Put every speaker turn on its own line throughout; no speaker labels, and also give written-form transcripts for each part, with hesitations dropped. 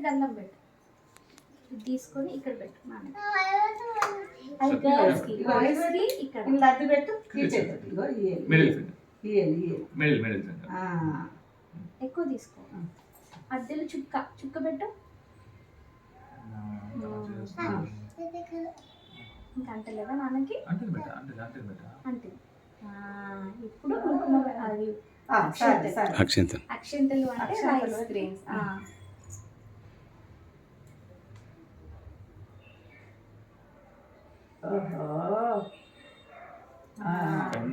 దండం పెట్టు. ఇది తీసుకొని ఇక్కడ పెట్టు నాన్నకి. అది గర్ల్స్ కి, బాయ్స్ కి ఇక్కడ
ఇలా అద్దె పెట్టు.
ఎక్కువ తీసుకో. అద్దెలు చుక్క పెట్టు. ఇంకా అంటలేదా నాన్నకి? అంటే ఇప్పుడు అది అక్షంతలు అంటే rice grains.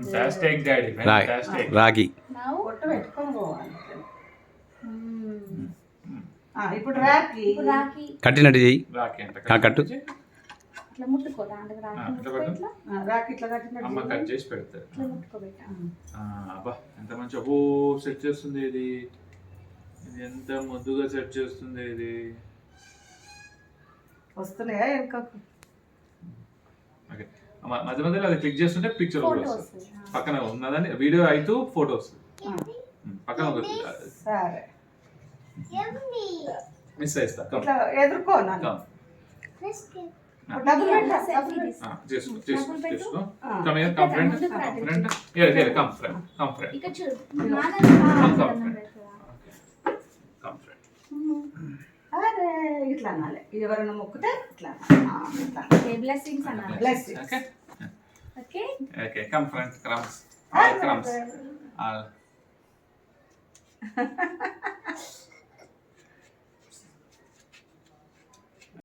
Fantastic, Daddy. Fantastic.
రాగి
పొట్టు పెట్టుకొని పోవాలి. ఇప్పుడు రాకి
కట్టినట్టు చెయ్యి.
రాకి ఎంత
కట్టు.
ఇట్లా ముట్టుకో. దాంట్లో
రాకి ఇట్లా కట్టినట్టు
అమ్మ కట్ చేసి పెడతారు.
ఇట్లా ముట్టుకోబెట్టా.
అబ్బా ఎంత మంచిగా సెట్ చేస్తుంది ఇది. ఇది ఎంత ముద్దుగా సెట్ చేస్తుంది ఇది.
వస్తున్నాయా వెనుకకు?
ఓకే, మధ్య మధ్యలో అది క్లిక్ చేస్తుంటే పిక్చర్ కూడా వస్తుంది. పక్కన ఉన్నదని వీడియో అయితే ఫోటో వస్తుంది. పక్కన
సరే
మిస్ చేస్తా.
ఇట్లా ఎదుర్కో నన్ను. డబ్బులు
చేసుకో. Come here, come friend, come friend, come friend.
ఇక్కడ చూడు.
Come friend.
అరే ఇట్లా అనాలి. ఎవరైనా మొక్కితే ఇట్లా
బ్లెస్సింగ్స్ అన్నారు.
Blessing.
Okay
okay
okay, come friend, crumbs, crumbs.